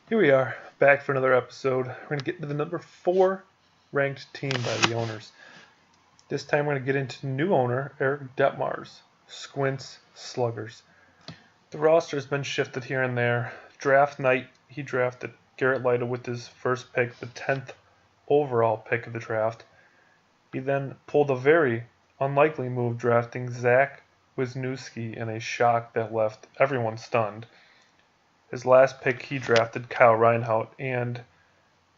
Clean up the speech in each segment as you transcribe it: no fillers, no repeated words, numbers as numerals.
Here we are, back for another episode. We're going to get into the number 4 ranked team by the owners. This time we're going to get into new owner, Eric Detmar's Squint's Sluggers. The roster has been shifted here and there. Draft night, he drafted Garrett Lytle with his first pick, the 10th overall pick of the draft. He then pulled a very unlikely move drafting Zach Wisniewski in a shock that left everyone stunned. His last pick, he drafted Kyle Reinhardt, and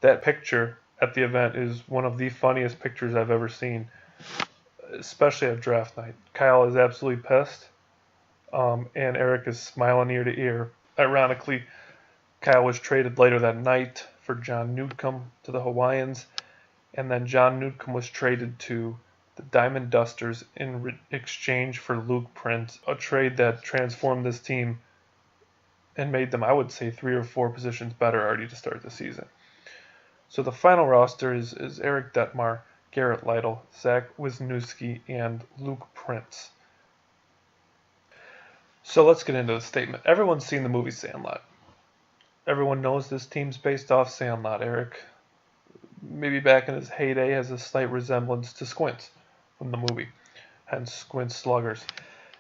that picture at the event is one of the funniest pictures I've ever seen, especially at draft night. Kyle is absolutely pissed, and Eric is smiling ear to ear. Ironically, Kyle was traded later that night for John Newcomb to the Hawaiians, and then John Newcomb was traded to the Diamond Dusters in exchange for Luke Prince, a trade that transformed this team and made them, I would say, 3 or 4 positions better already to start the season. So the final roster is Eric Detmar, Garrett Lytle, Zach Wisniewski, and Luke Prince. So let's get into the statement. Everyone's seen the movie Sandlot. Everyone knows this team's based off Sandlot. Eric, maybe back in his heyday, has a slight resemblance to Squint from the movie, hence Squint's Sluggers.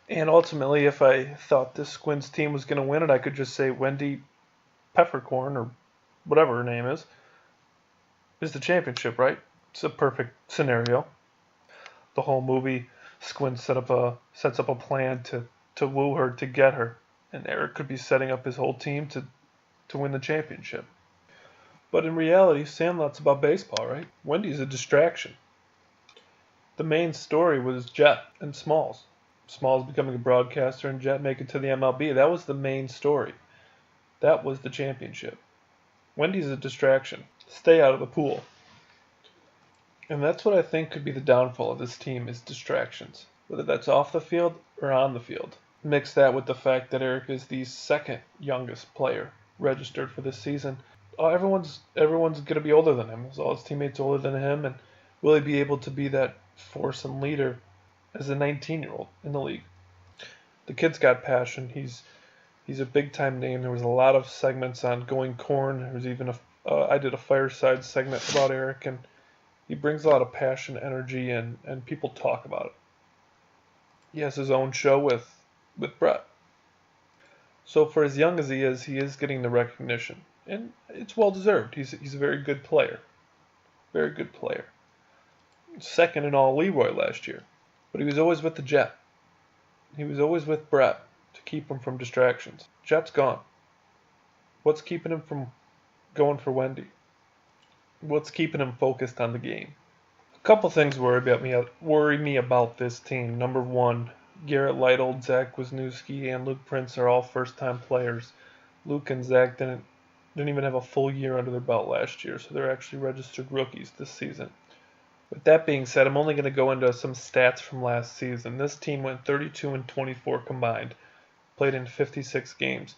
And ultimately, if I thought this Squint's team was going to win it, I could just say Wendy Peppercorn, or whatever her name is the championship, right? It's a perfect scenario. The whole movie, Squint sets up a plan to woo her, to get her. And Eric could be setting up his whole team to win the championship. But in reality, Sandlot's about baseball, right? Wendy's a distraction. The main story was Jet and Smalls. Smalls becoming a broadcaster and Jet making it to the MLB. That was the main story. That was the championship. Wendy's a distraction. Stay out of the pool. And that's what I think could be the downfall of this team, is distractions. Whether that's off the field or on the field. Mix that with the fact that Eric is the second youngest player registered for this season. Everyone's going to be older than him. All his teammates older than him, and will he be able to be that force and leader as a 19-year-old in the league? The kid's got passion. He's a big-time name. There was a lot of segments on Going Corn. There was even I did a Fireside segment about Eric, and he brings a lot of passion, energy, and people talk about it. He has his own show with Brett. So for as young as he is getting the recognition, and it's well deserved. He's a very good player. Very good player. Second in all Leroy last year. But he was always with the Jet. He was always with Brett to keep him from distractions. Jet's gone. What's keeping him from going for Wendy? What's keeping him focused on the game? A couple things worry me about this team. Number one, Garrett Lytle, Zach Wisniewski, and Luke Prince are all first-time players. Luke and Zach didn't even have a full year under their belt last year, so they're actually registered rookies this season. With that being said, I'm only going to go into some stats from last season. This team went 32-24 combined, played in 56 games.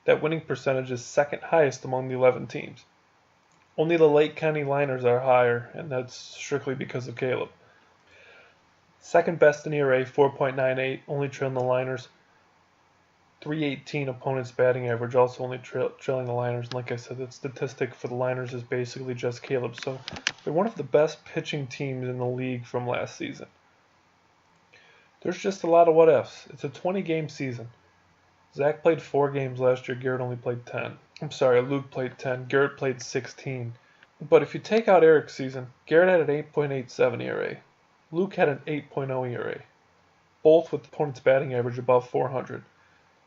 That winning percentage is second highest among the 11 teams. Only the Lake County Liners are higher, and that's strictly because of Caleb. Second best in ERA, 4.98, only trailing the Liners. 318 opponents batting average, also only trailing the Liners. And like I said, the statistic for the Liners is basically just Caleb. So they're one of the best pitching teams in the league from last season. There's just a lot of what ifs. It's a 20-game season. Zach played 4 games last year. Garrett only played 10. I'm sorry, Luke played 10. Garrett played 16. But if you take out Eric's season, Garrett had an 8.87 ERA. Luke had an 8.0 ERA. Both with opponents batting average above 400.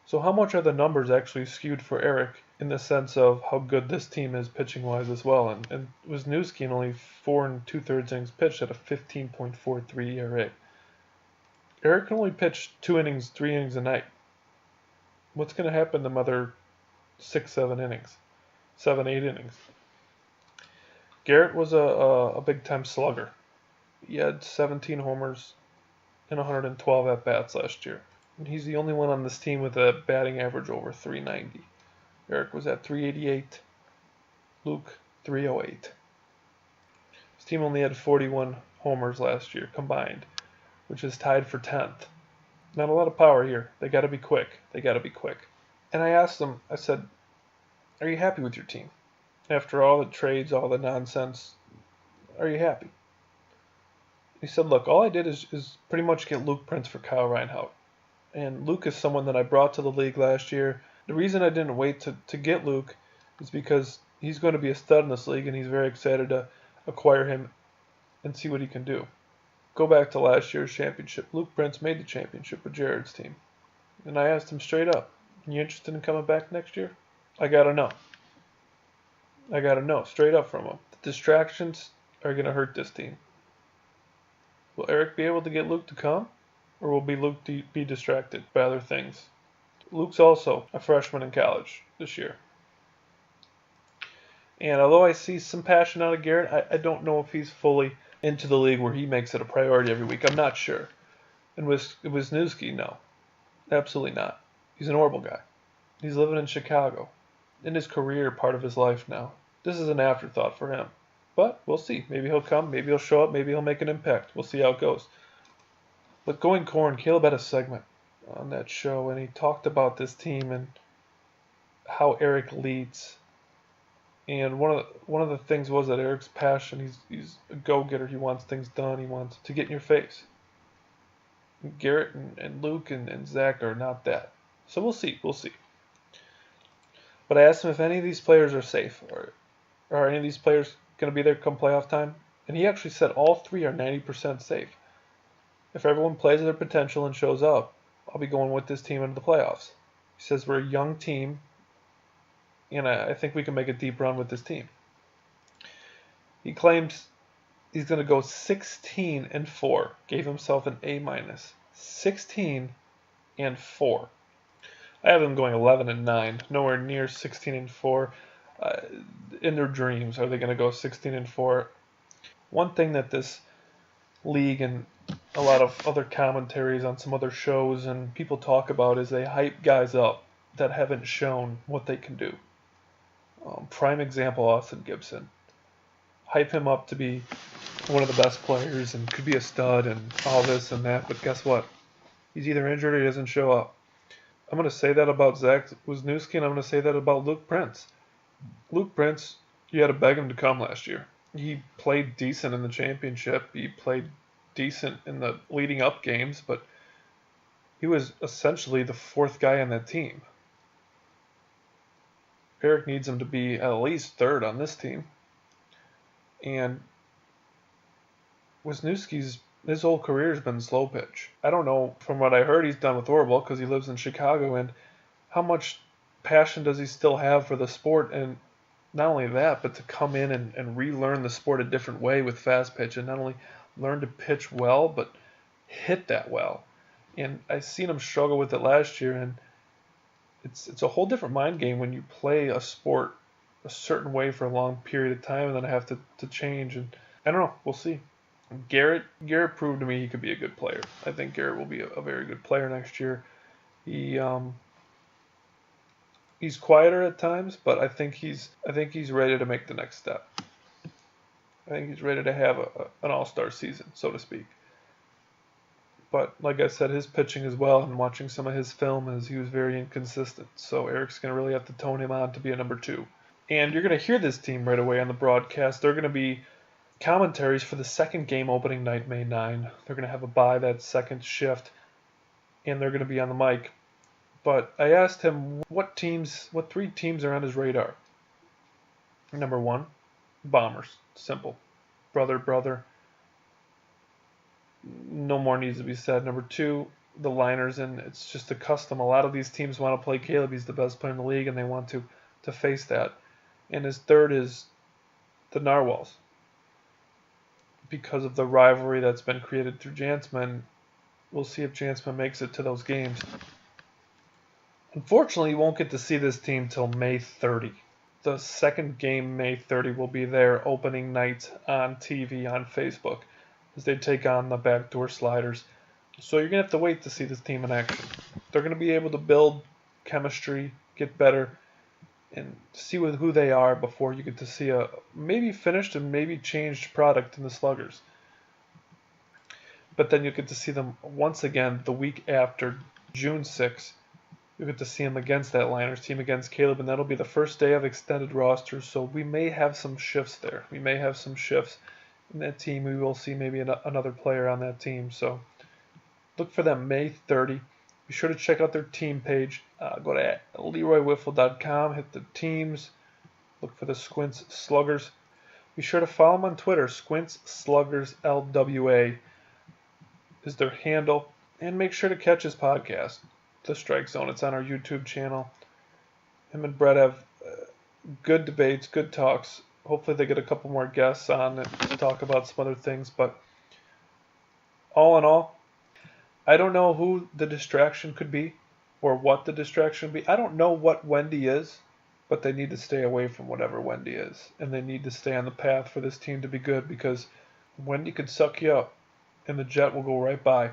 So how much are the numbers actually skewed for Eric in the sense of how good this team is pitching-wise as well? And Wisniewski in only 4 2/3 innings pitched at a 15.43 ERA. Eric can only pitch 2 innings, 3 innings a night. What's going to happen in the other 6, 7 innings? 7, 8 innings. Garrett was a big-time slugger. He had 17 homers and 112 at-bats last year. And he's the only one on this team with a batting average over 390. Eric was at 388. Luke, 308. His team only had 41 homers last year combined, which is tied for 10th. Not a lot of power here. They got to be quick. And I asked them, I said, Are you happy with your team? After all the trades, all the nonsense, are you happy? He said, look, all I did is pretty much get Luke Prince for Kyle Reinhardt. And Luke is someone that I brought to the league last year. The reason I didn't wait to get Luke is because he's going to be a stud in this league, and he's very excited to acquire him and see what he can do. Go back to last year's championship. Luke Prince made the championship with Jared's team. And I asked him straight up, you interested in coming back next year? I got to know. I got to know straight up from him. The distractions are going to hurt this team. Will Eric be able to get Luke to come? Or will Luke be distracted by other things? Luke's also a freshman in college this year. And although I see some passion out of Garrett, I don't know if he's fully into the league where he makes it a priority every week. I'm not sure. And with Wisniewski, no. Absolutely not. He's an horrible guy. He's living in Chicago. In his career, part of his life now. This is an afterthought for him. But we'll see. Maybe he'll come. Maybe he'll show up. Maybe he'll make an impact. We'll see how it goes. But going corn, Caleb had a segment on that show, and he talked about this team and how Eric leads. And one of the things was that Eric's passion. He's a go-getter. He wants things done. He wants to get in your face. Garrett and Luke and Zach are not that. So we'll see. We'll see. But I asked him if any of these players are safe, or are any of these players going to be there come playoff time? And he actually said all three are 90% safe. If everyone plays to their potential and shows up, I'll be going with this team into the playoffs. He says we're a young team, and I think we can make a deep run with this team. He claims he's going to go 16-4. Gave himself an A-. 16-4. I have them going 11-9. Nowhere near 16-4. In their dreams, are they going to go 16-4? One thing that this league and a lot of other commentaries on some other shows and people talk about is they hype guys up that haven't shown what they can do. Prime example, Austin Gibson. Hype him up to be one of the best players and could be a stud and all this and that, but guess what? He's either injured or he doesn't show up. I'm going to say that about Zach Wisniewski, and I'm going to say that about Luke Prince. Luke Prince, you had to beg him to come last year. He played decent in the championship. He played decent in the leading up games, but he was essentially the fourth guy on that team. Eric needs him to be at least third on this team. And Wisniewski's his whole career has been slow pitch. I don't know, from what I heard, he's done with horrible because he lives in Chicago, and how much passion does he still have for the sport? And not only that, but to come in and relearn the sport a different way with fast pitch, and not only learn to pitch well, but hit that well. And I seen him struggle with it last year, and it's a whole different mind game when you play a sport a certain way for a long period of time and then have to change. And I don't know. We'll see. Garrett proved to me he could be a good player. I think Garrett will be a very good player next year. He's quieter at times, but I think he's ready to make the next step. I think he's ready to have an all-star season, so to speak. But like I said, his pitching as well, and watching some of his film, is he was very inconsistent. So Eric's going to really have to tone him on to be a number 2. And you're going to hear this team right away on the broadcast. They're going to be commentaries for the second game opening night, May 9. They're going to have a bye that second shift, and they're going to be on the mic. But I asked him what 3 teams are on his radar. Number 1, Bombers. Simple. Brother. No more needs to be said. Number 2, the Liners, and it's just a custom. A lot of these teams want to play Caleb. He's the best player in the league, and they want to face that. And his 3rd is the Narwhals. Because of the rivalry that's been created through Jansman, we'll see if Jansman makes it to those games. Unfortunately, you won't get to see this team till May 30. The second game, May 30, will be their opening night on TV, on Facebook, as they take on the backdoor Sliders. So you're going to have to wait to see this team in action. They're going to be able to build chemistry, get better, and see who they are before you get to see a maybe finished and maybe changed product in the Sluggers. But then you'll get to see them once again the week after June 6th You'll get to see him against that Liners team, against Caleb, and that'll be the first day of extended rosters, so we may have some shifts there. We may have some shifts in that team. We will see maybe another player on that team, so look for them May 30. Be sure to check out their team page. Go to leroywiffle.com, hit the teams, look for the Squints Sluggers. Be sure to follow them on Twitter. Squints Sluggers LWA is their handle. And make sure to catch his podcast, The Strike Zone. It's on our YouTube channel. Him and Brett have good debates, good talks. Hopefully they get a couple more guests on to talk about some other things. But all in all, I don't know who the distraction could be or what the distraction would be. I don't know what Wendy is, but they need to stay away from whatever Wendy is. And they need to stay on the path for this team to be good, because Wendy could suck you up and the Jet will go right by.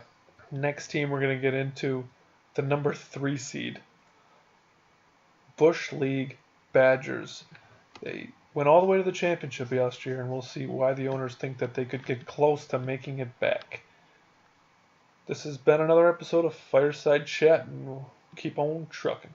Next team we're going to get into, the number 3 seed, Bush League Badgers. They went all the way to the championship last year, and we'll see why the owners think that they could get close to making it back. This has been another episode of Fireside Chat, and we'll keep on trucking.